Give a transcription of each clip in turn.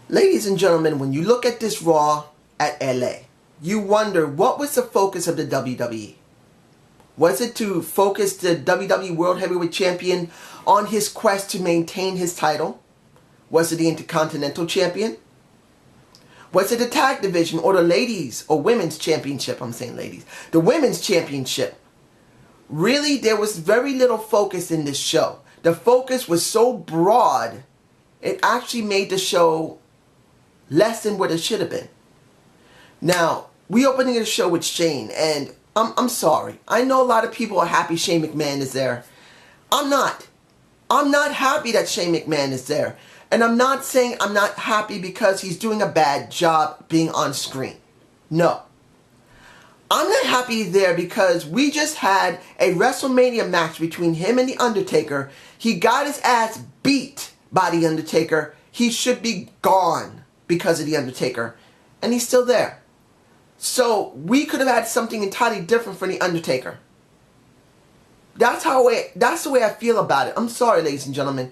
Ladies and gentlemen, when you look at this Raw at LA, you wonder what was the focus of the WWE? Was it to focus the WWE World Heavyweight Champion on his quest to maintain his title? Was it the Intercontinental Champion? Was it the tag division or the ladies or women's championship? I'm saying ladies. The women's championship. Really, there was very little focus in this show. The focus was so broad, it actually made the show less than what it should have been. Now, we opening the show with Shane, and I'm sorry. I know a lot of people are happy Shane McMahon is there. I'm not. I'm not happy that Shane McMahon is there. And I'm not saying I'm not happy because he's doing a bad job being on screen. No. I'm not happy there because we just had a WrestleMania match between him and The Undertaker. He got his ass beat by The Undertaker. He should be gone because of The Undertaker. And he's still there. So we could have had something entirely different for The Undertaker. That's the way I feel about it. I'm sorry, ladies and gentlemen.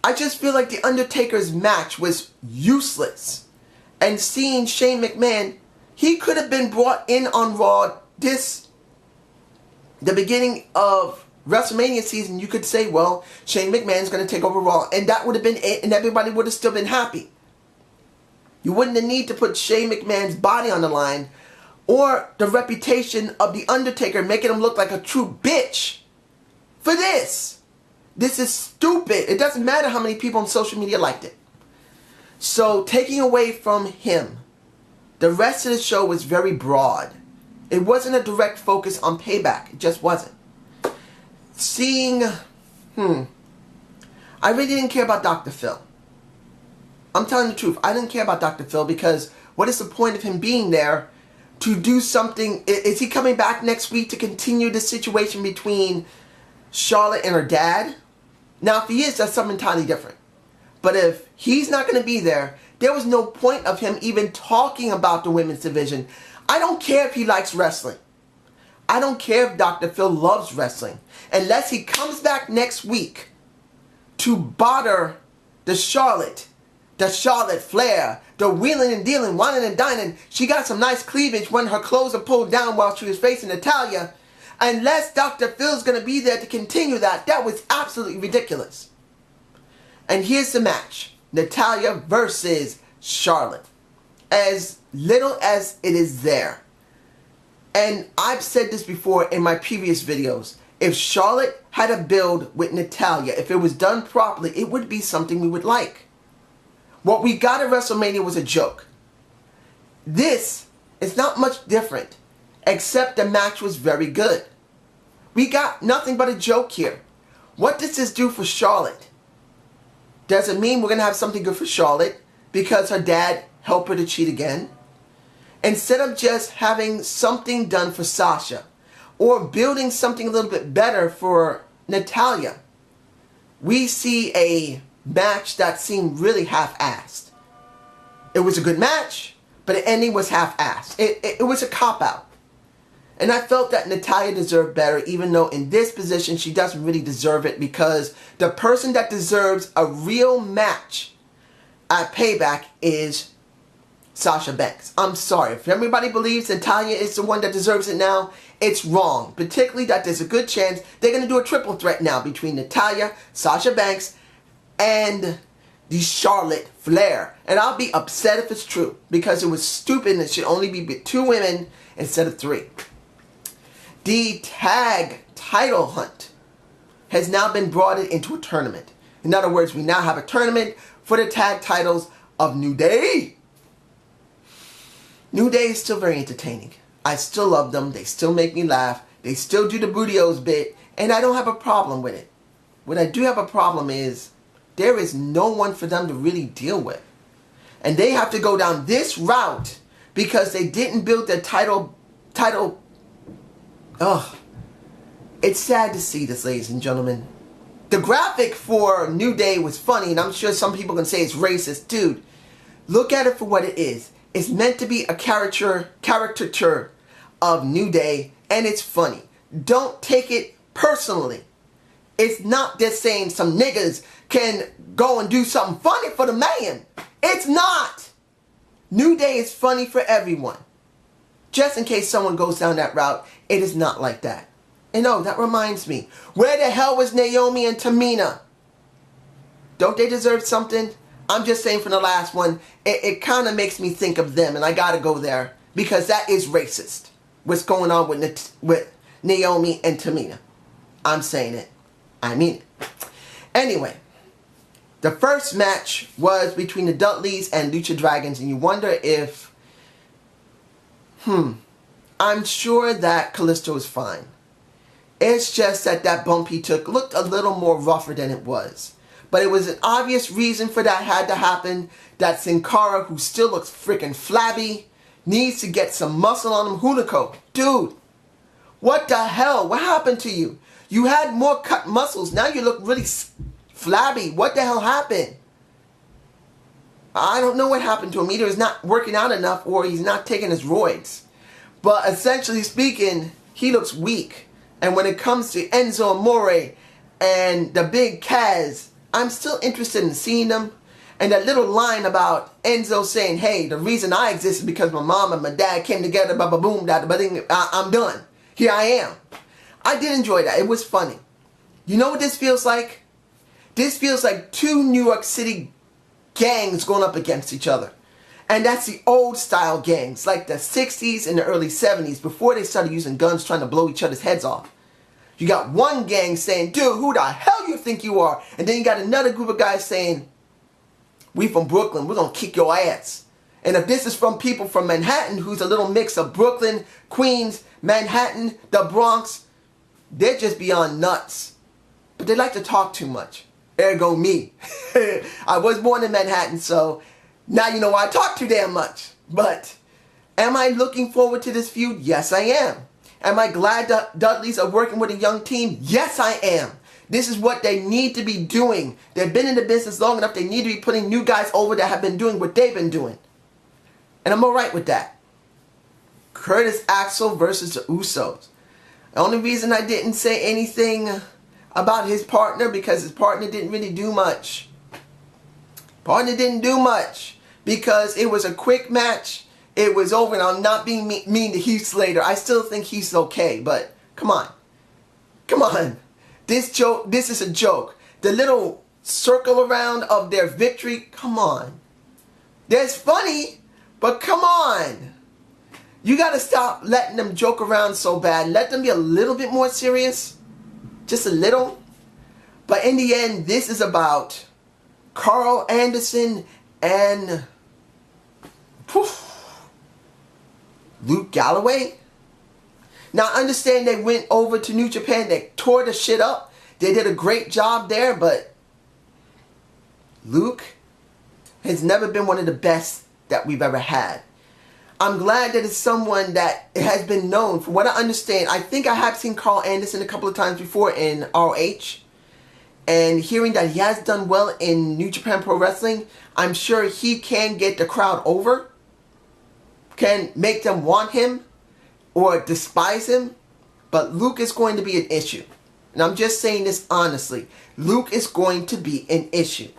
I just feel like The Undertaker's match was useless. And seeing Shane McMahon, he could have been brought in on Raw the beginning of WrestleMania season. You could say, well, Shane McMahon's going to take over Raw. And that would have been it. And everybody would have still been happy. You wouldn't have need to put Shane McMahon's body on the line. Or the reputation of The Undertaker, making him look like a true bitch. For this. This is stupid. It doesn't matter how many people on social media liked it. So, taking away from him, the rest of the show was very broad. It wasn't a direct focus on Payback. It just wasn't. I really didn't care about Dr. Phil. I'm telling the truth. I didn't care about Dr. Phil because what is the point of him being there to do something? Is he coming back next week to continue the situation between Charlotte and her dad? Now, if he is, that's something entirely different. But if he's not going to be there, there was no point of him even talking about the women's division. I don't care if he likes wrestling. I don't care if Dr. Phil loves wrestling. Unless he comes back next week to bother the Charlotte Flair, the wheeling and dealing, whining and dining. She got some nice cleavage when her clothes are pulled down while she was facing Natalya. Unless Dr. Phil's going to be there to continue that, that was absolutely ridiculous. And here's the match. Natalya versus Charlotte. As little as it is there. And I've said this before in my previous videos. If Charlotte had a build with Natalya, if it was done properly, it would be something we would like. What we got at WrestleMania was a joke. This is not much different, except the match was very good. We got nothing but a joke here. What does this do for Charlotte? Does it mean we're going to have something good for Charlotte because her dad helped her to cheat again? Instead of just having something done for Sasha or building something a little bit better for Natalya, we see a match that seemed really half-assed. It was a good match, but the ending was half-assed. It was a cop-out. And I felt that Natalya deserved better, even though in this position she doesn't really deserve it, because the person that deserves a real match at Payback is Sasha Banks. I'm sorry. If everybody believes Natalya is the one that deserves it now, it's wrong. Particularly that there's a good chance they're going to do a triple threat now between Natalya, Sasha Banks, and the Charlotte Flair. And I'll be upset if it's true, because it was stupid and it should only be with 2 women instead of 3. The tag title hunt has now been brought into a tournament. In other words, we now have a tournament for the tag titles of New Day. New Day is still very entertaining. I still love them. They still make me laugh. They still do the Bootios bit. And I don't have a problem with it. What I do have a problem is there is no one for them to really deal with. And they have to go down this route because they didn't build their title. Ugh. It's sad to see this, ladies and gentlemen. The graphic for New Day was funny, and I'm sure some people can say it's racist. Dude, look at it for what it is. It's meant to be a caricature of New Day, and it's funny. Don't take it personally. It's not just saying some niggas can go and do something funny for the man. It's not. New Day is funny for everyone. Just in case someone goes down that route, it is not like that. And oh, that reminds me. Where the hell was Naomi and Tamina? Don't they deserve something? I'm just saying from the last one, it kind of makes me think of them, and I gotta go there because that is racist. What's going on with Naomi and Tamina? I'm saying it. I mean it. Anyway, the first match was between the Dudleys and Lucha Dragons, and you wonder if, I'm sure that Kalisto is fine. It's just that that bump he took looked a little more rougher than it was. But it was an obvious reason for that had to happen. That Sin Cara, who still looks freaking flabby, needs to get some muscle on him. Hunico, dude, what the hell? What happened to you? You had more cut muscles. Now you look really flabby. What the hell happened? I don't know what happened to him. Either he's not working out enough or he's not taking his roids. But essentially speaking, he looks weak. And when it comes to Enzo Amore and the Big Kaz, I'm still interested in seeing them. And that little line about Enzo saying, hey, the reason I exist is because my mom and my dad came together, ba-ba-boom, I'm done. Here I am. I did enjoy that. It was funny. You know what this feels like? This feels like two New York City gangs going up against each other. And that's the old style gangs, like the 60s and the early 70s, before they started using guns trying to blow each other's heads off. You got one gang saying, dude, who the hell you think you are? And then you got another group of guys saying, we from Brooklyn, we're going to kick your ass. And if this is from people from Manhattan, who's a little mix of Brooklyn, Queens, Manhattan, the Bronx, they're just beyond nuts. But they like to talk too much. Ergo me. I was born in Manhattan, so now you know why I talk too damn much. But am I looking forward to this feud? Yes, I am. Am I glad that Dudleys are working with a young team? Yes, I am. This is what they need to be doing. They've been in the business long enough. They need to be putting new guys over that have been doing what they've been doing. And I'm alright with that. Curtis Axel versus the Usos. The only reason I didn't say anything about his partner, because his partner didn't really do much. Partner didn't do much because it was a quick match. It was over, and I'm not being mean to Heath Slater. I still think he's okay, but come on. Come on. This is a joke. The little circle around of their victory, come on. That's funny, but come on. You got to stop letting them joke around so bad. Let them be a little bit more serious. Just a little. But in the end, this is about Carl Anderson and Luke Galloway. Now, I understand they went over to New Japan. They tore the shit up. They did a great job there, but Luke has never been one of the best that we've ever had. I'm glad that it's someone that has been known. From what I understand, I think I have seen Carl Anderson a couple of times before in ROH. And hearing that he has done well in New Japan Pro Wrestling, I'm sure he can get the crowd over. Can make them want him or despise him. But Luke is going to be an issue. And I'm just saying this honestly. Luke is going to be an issue.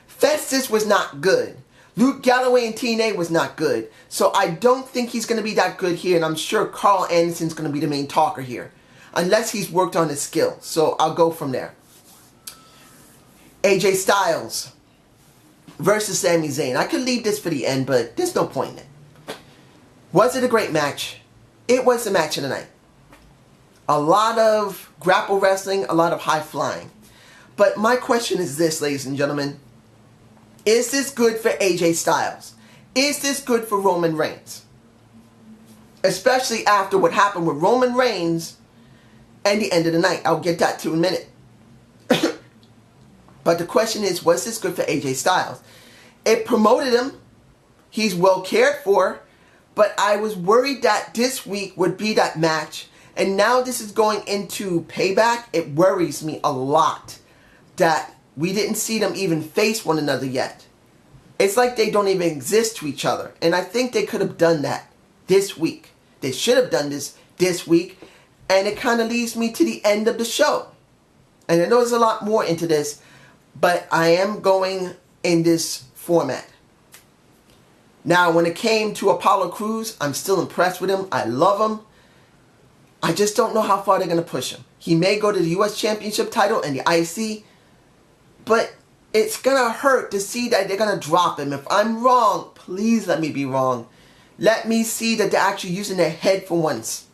Festus was not good. Luke Galloway and TNA was not good. So I don't think he's going to be that good here. And I'm sure Carl Anderson's going to be the main talker here. Unless he's worked on his skill. So I'll go from there. AJ Styles versus Sami Zayn. I could leave this for the end, but there's no point in it. Was it a great match? It was the match of the night. A lot of grapple wrestling, a lot of high flying. But my question is this, ladies and gentlemen. Is this good for AJ Styles? Is this good for Roman Reigns? Especially after what happened with Roman Reigns and the end of the night. I'll get that to in a minute. But the question is, was this good for AJ Styles? It promoted him. He's well cared for. But I was worried that this week would be that match. And now this is going into Payback. It worries me a lot that we didn't see them even face one another yet. It's like they don't even exist to each other. And I think they could have done that this week. They should have done this week. And it kind of leads me to the end of the show. And I know there's a lot more into this. But I am going in this format. Now, when it came to Apollo Crews, I'm still impressed with him. I love him. I just don't know how far they're going to push him. He may go to the U.S. Championship title and the IC, but it's going to hurt to see that they're going to drop him. If I'm wrong, please let me be wrong. Let me see that they're actually using their head for once.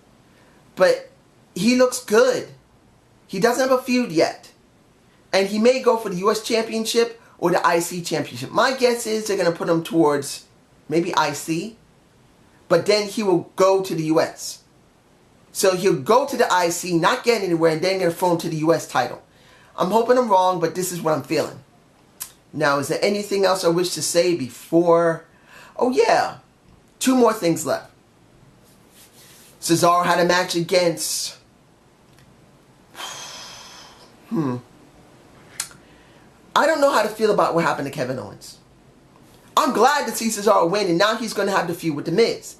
But he looks good. He doesn't have a feud yet. And he may go for the U.S. Championship or the IC Championship. My guess is they're going to put him towards maybe IC. But then he will go to the U.S. So he'll go to the IC, not get anywhere, and then get thrown him to the U.S. title. I'm hoping I'm wrong, but this is what I'm feeling. Now, is there anything else I wish to say before? Oh, yeah. 2 more things left. Cesaro had a match against... I don't know how to feel about what happened to Kevin Owens. I'm glad to see Cesaro win, and now he's going to have the feud with The Miz.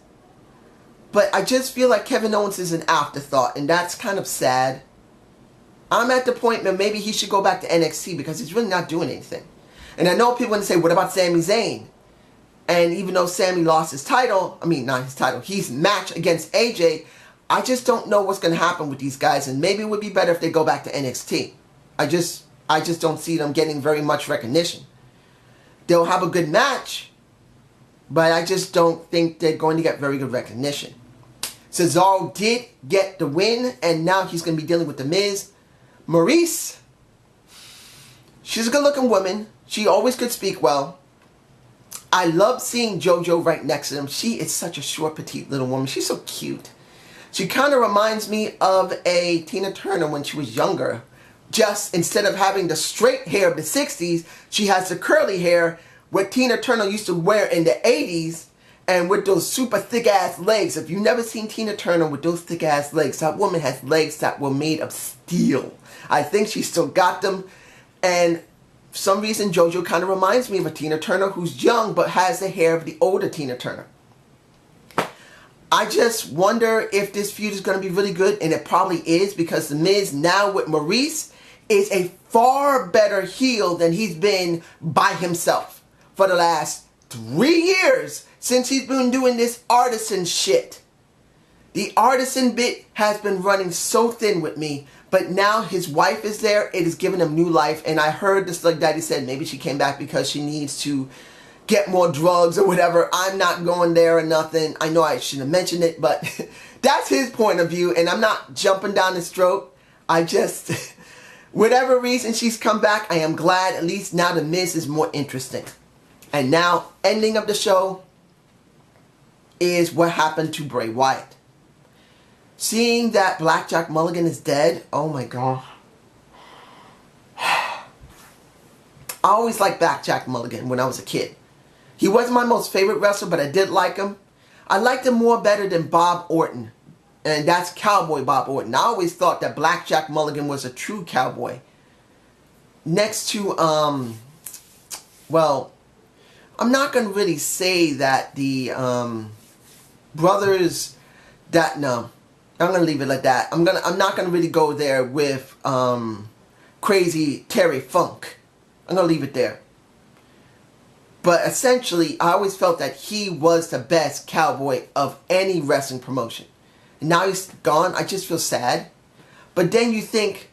But I just feel like Kevin Owens is an afterthought, and that's kind of sad. I'm at the point where maybe he should go back to NXT because he's really not doing anything. And I know people want to say, what about Sami Zayn? And even though Sami lost his title, not his title, his match against AJ, I just don't know what's going to happen with these guys, and maybe it would be better if they go back to NXT. I just don't see them getting very much recognition. They'll have a good match, but I just don't think they're going to get very good recognition. Cesaro did get the win, and now he's going to be dealing with The Miz. Maurice, she's a good-looking woman. She always could speak well. I love seeing JoJo right next to them. She is such a short, petite little woman. She's so cute. She kind of reminds me of a Tina Turner when she was younger. Just instead of having the straight hair of the 60s, she has the curly hair, what Tina Turner used to wear in the 80s, and with those super thick-ass legs. If you've never seen Tina Turner with those thick-ass legs, that woman has legs that were made of steel. I think she still got them, and for some reason, JoJo kind of reminds me of a Tina Turner who's young but has the hair of the older Tina Turner. I just wonder if this feud is going to be really good, and it probably is, because The Miz now with Maurice is a far better heel than he's been by himself for the last 3 years since he's been doing this artisan shit. The artisan bit has been running so thin with me, but now his wife is there. It is giving him new life, and I heard this, like Daddy said, maybe she came back because she needs to get more drugs or whatever. I'm not going there or nothing. I know I shouldn't have mentioned it, but that's his point of view, and I'm not jumping down his throat. I just, whatever reason she's come back, I am glad. At least now The Miz is more interesting. And now, ending of the show is what happened to Bray Wyatt. Seeing that Blackjack Mulligan is dead, oh my god. I always liked Blackjack Mulligan when I was a kid. He wasn't my most favorite wrestler, but I did like him. I liked him more better than Bob Orton. And that's Cowboy Bob Orton. I always thought that Blackjack Mulligan was a true cowboy. Next to, well, I'm not going to really say that the brothers that, no. I'm going to leave it like that. I'm not going to really go there with Crazy Terry Funk. I'm going to leave it there. But essentially, I always felt that he was the best cowboy of any wrestling promotion. And now he's gone. I just feel sad. But then you think,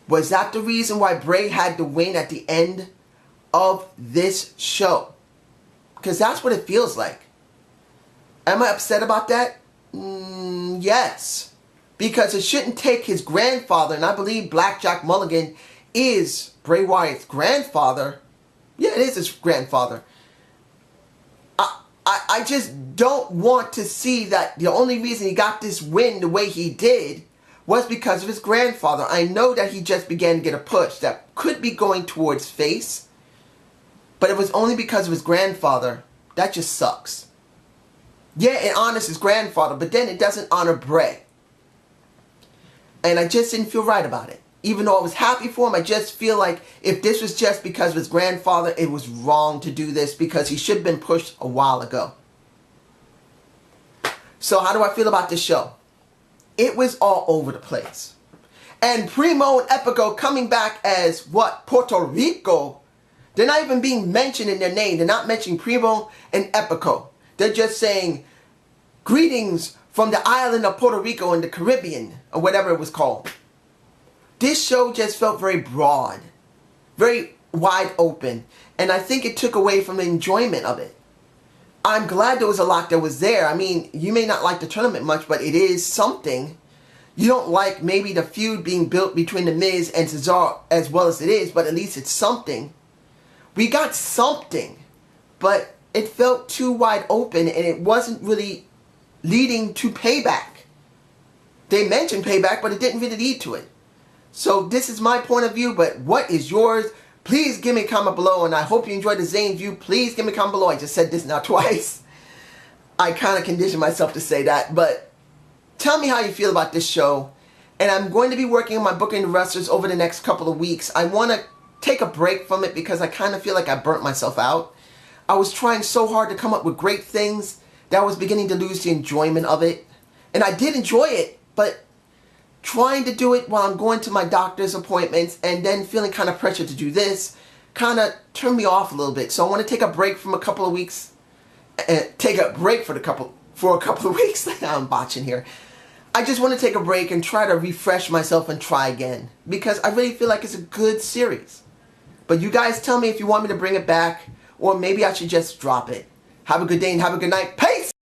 was that the reason why Bray had to win at the end of this show? Because that's what it feels like. Am I upset about that? Yes. Because it shouldn't take his grandfather, and I believe Blackjack Mulligan is Bray Wyatt's grandfather. Yeah, it is his grandfather. I just don't want to see that the only reason he got this win the way he did was because of his grandfather. I know that he just began to get a push that could be going towards face, but it was only because of his grandfather. That just sucks. Yeah, it honors his grandfather, but then it doesn't honor Bray. And I just didn't feel right about it. Even though I was happy for him, I just feel like if this was just because of his grandfather, it was wrong to do this because he should have been pushed a while ago. So how do I feel about this show? It was all over the place. And Primo and Epico coming back as what? Puerto Rico. They're not even being mentioned in their name. They're not mentioning Primo and Epico. They're just saying, greetings from the island of Puerto Rico in the Caribbean, or whatever it was called. This show just felt very broad, very wide open, and I think it took away from the enjoyment of it. I'm glad there was a lot that was there. I mean, you may not like the tournament much, but it is something. You don't like maybe the feud being built between The Miz and Cesaro as well as it is, but at least it's something. We got something, but it felt too wide open, and it wasn't really leading to Payback. They mentioned Payback, but it didn't really lead to it. So this is my point of view, but what is yours? Please give me a comment below, and I hope you enjoyed the Zane view. Please give me a comment below. I just said this now twice. I kind of conditioned myself to say that, but tell me how you feel about this show. And I'm going to be working on my booking the wrestlers over the next couple of weeks. I want to take a break from it because I kind of feel like I burnt myself out. I was trying so hard to come up with great things that I was beginning to lose the enjoyment of it. And I did enjoy it, but trying to do it while I'm going to my doctor's appointments and then feeling kind of pressured to do this kind of turned me off a little bit. So I want to take a break from a couple of weeks. Take a break for a couple of weeks. I'm botching here. I just want to take a break and try to refresh myself and try again, because I really feel like it's a good series. But you guys tell me if you want me to bring it back, or maybe I should just drop it. Have a good day and have a good night.